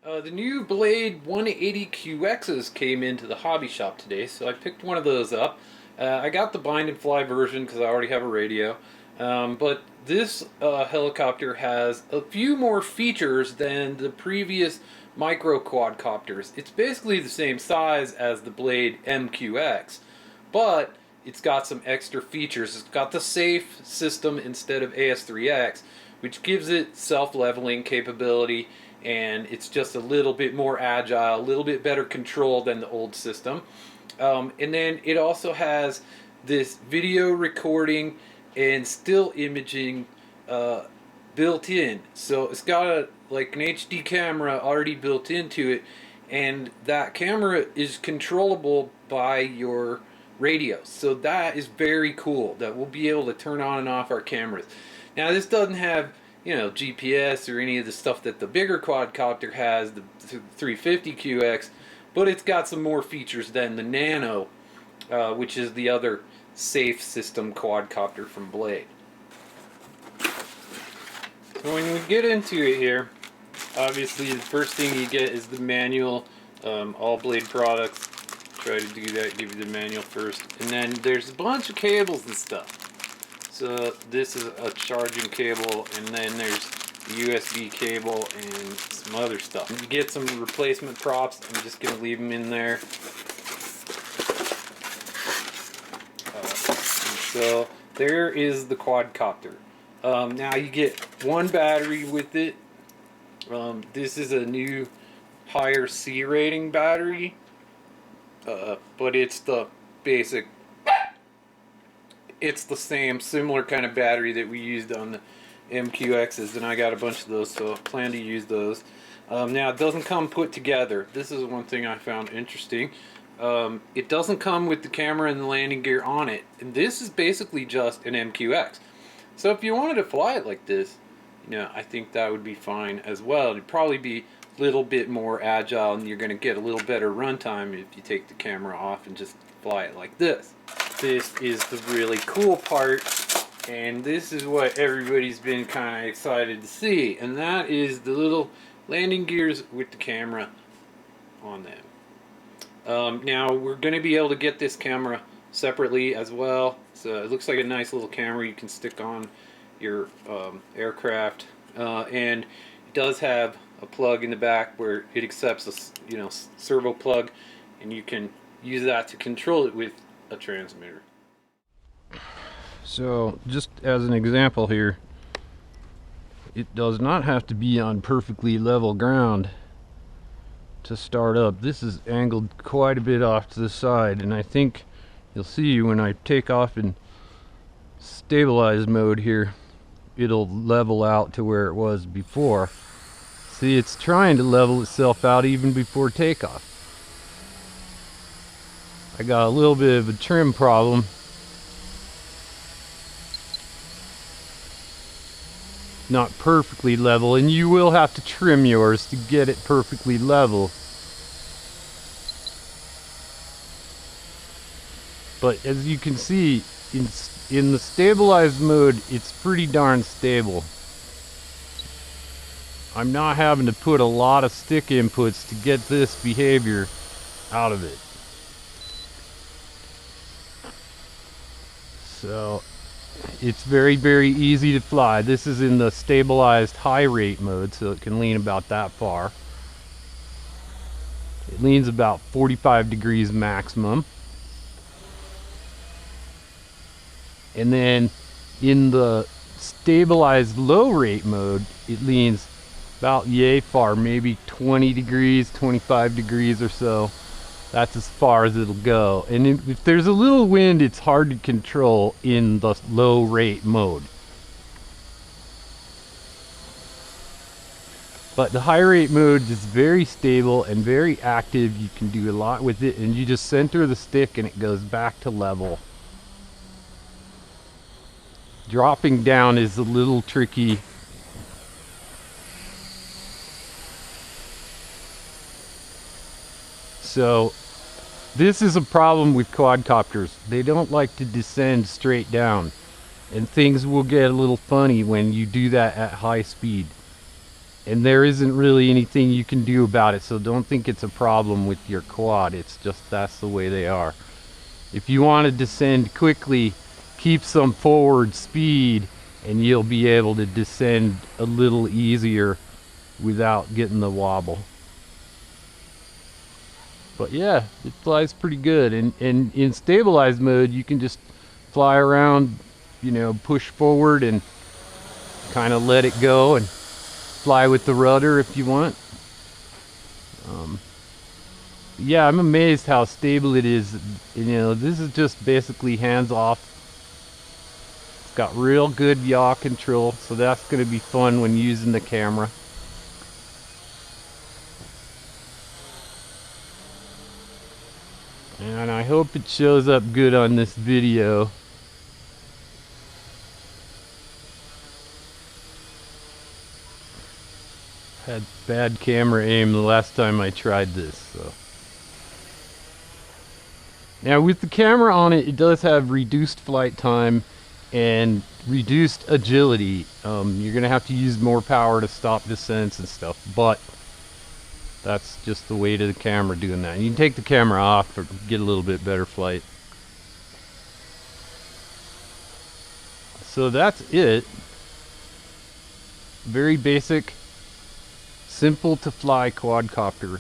The new Blade 180QXs came into the hobby shop today, so I picked one of those up. I got the bind and fly version because I already have a radio. But this helicopter has a few more features than the previous micro quadcopters. It's basically the same size as the Blade MQX, but it's got some extra features. It's got the safe system instead of AS3X, which gives it self-leveling capability, and it's just a little bit more agile, a little bit better control than the old system. And then it also has this video recording and still imaging built in. So it's got like an HD camera already built into it, and that camera is controllable by your radio. So that is very cool that we'll be able to turn on and off our cameras. Now this doesn't have, GPS or any of the stuff that the bigger quadcopter has, the 350QX, but it's got some more features than the Nano, which is the other safe system quadcopter from Blade. So when we get into it here, obviously the first thing you get is the manual. All Blade products try to do that, give you the manual first, and then there's a bunch of cables and stuff. So this is a charging cable, and then there's the USB cable and some other stuff. You get some replacement props. I'm just going to leave them in there. So there is the quadcopter. Now you get one battery with it. This is a new higher C rating battery, but it's the basic. It's the same similar kind of battery that we used on the MQXs, and I got a bunch of those, so I plan to use those. Now it doesn't come put together. This is one thing I found interesting. It doesn't come with the camera and the landing gear on it, and this is basically just an MQX. So if you wanted to fly it like this, I think that would be fine as well. It'd probably be a little bit more agile, and you're going to get a little better runtime if you take the camera off and just fly it like this. This is the really cool part, and this is what everybody's been kind of excited to see, and that is the little landing gears with the camera on them. Now we're going to be able to get this camera separately as well, so it looks like a nice little camera you can stick on your aircraft, and it does have a plug in the back where it accepts a servo plug, and you can use that to control it with a transmitter. So just as an example here, it does not have to be on perfectly level ground to start up. This is angled quite a bit off to the side, and I think you'll see when I take off in stabilized mode here, it'll level out to where it was before. See, it's trying to level itself out even before takeoff. I got a little bit of a trim problem. Not perfectly level, and you will have to trim yours to get it perfectly level. But as you can see, in the stabilized mode, it's pretty darn stable. I'm not having to put a lot of stick inputs to get this behavior out of it. So it's very, very easy to fly. This is in the stabilized high rate mode, so it can lean about that far. It leans about 45 degrees maximum. And then in the stabilized low rate mode, it leans about yay far, maybe 20 degrees, 25 degrees or so. That's as far as it'll go. And if there's a little wind, it's hard to control in the low rate mode. But the high rate mode is very stable and very active. You can do a lot with it, and you just center the stick and it goes back to level. Dropping down is a little tricky. So this is a problem with quadcopters. They don't like to descend straight down, and things will get a little funny when you do that at high speed. and there isn't really anything you can do about it, so don't think it's a problem with your quad. It's just that's the way they are. If you want to descend quickly, keep some forward speed and you'll be able to descend a little easier without getting the wobble. But yeah, it flies pretty good. And in stabilized mode, you can just fly around, you know, push forward and kind of let it go and fly with the rudder if you want. Yeah, I'm amazed how stable it is. You know, this is just basically hands off. It's got real good yaw control, so that's going to be fun when using the camera. And I hope it shows up good on this video. Had bad camera aim the last time I tried this, so. Now with the camera on it, it does have reduced flight time and reduced agility. You're gonna have to use more power to stop descents and stuff, but that's just the weight of the camera doing that. You can take the camera off or get a little bit better flight. So that's it. Very basic, simple to fly quadcopter.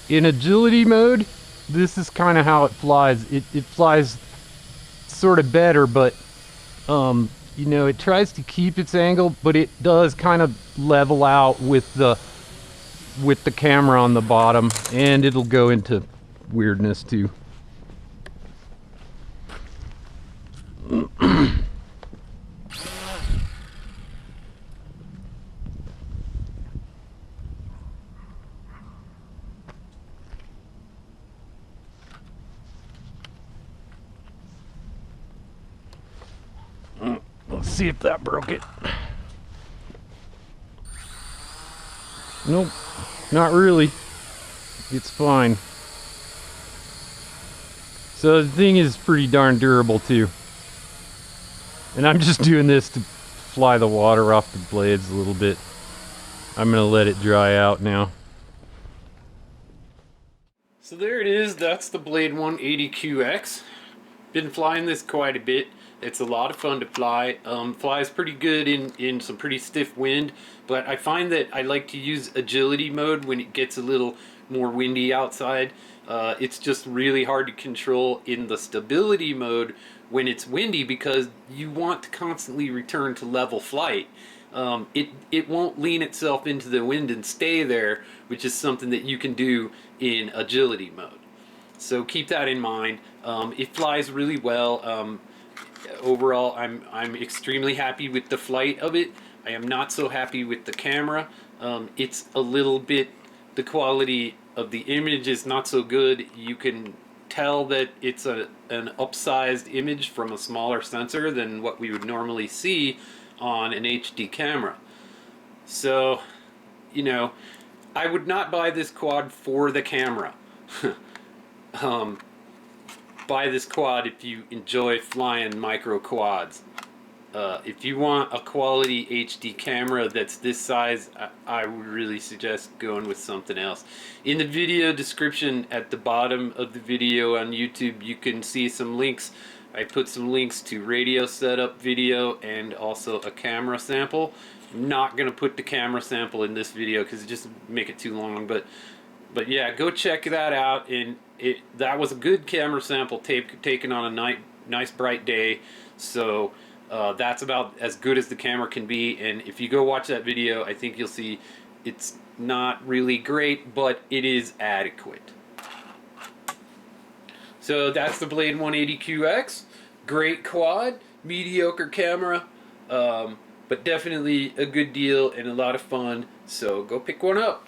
In agility mode, this is kind of how it flies. It flies sort of better, but you know, it tries to keep its angle, but it does kind of level out with the camera on the bottom, and it'll go into weirdness too. Let's see if that broke it. Nope, not really. It's fine. So the thing is pretty darn durable too. And I'm just doing this to fly the water off the blades a little bit. I'm gonna let it dry out now. So there it is. That's the Blade 180QX. Been flying this quite a bit. It's a lot of fun to fly. Flies pretty good in some pretty stiff wind, but I find that I like to use agility mode when it gets a little more windy outside. It's just really hard to control in the stability mode when it's windy because you want to constantly return to level flight. It won't lean itself into the wind and stay there, which is something that you can do in agility mode. So keep that in mind. It flies really well. Overall, I'm extremely happy with the flight of it. I am not so happy with the camera. It's a little bit, the quality of the image is not so good. You can tell that it's an upsized image from a smaller sensor than what we would normally see on an HD camera. So, you know, I would not buy this quad for the camera. Buy this quad if you enjoy flying micro quads. If you want a quality HD camera that's this size, I would really suggest going with something else. In the video description at the bottom of the video on YouTube, you can see some links. I put some links to radio setup video and also a camera sample. I'm not going to put the camera sample in this video because it just make it too long, but yeah, go check that out. And that was a good camera sample taken on a nice bright day. So That's about as good as the camera can be, and if you go watch that video, I think you'll see it's not really great, but it is adequate. So that's the Blade 180QX. Great quad, mediocre camera, but definitely a good deal and a lot of fun, so go pick one up.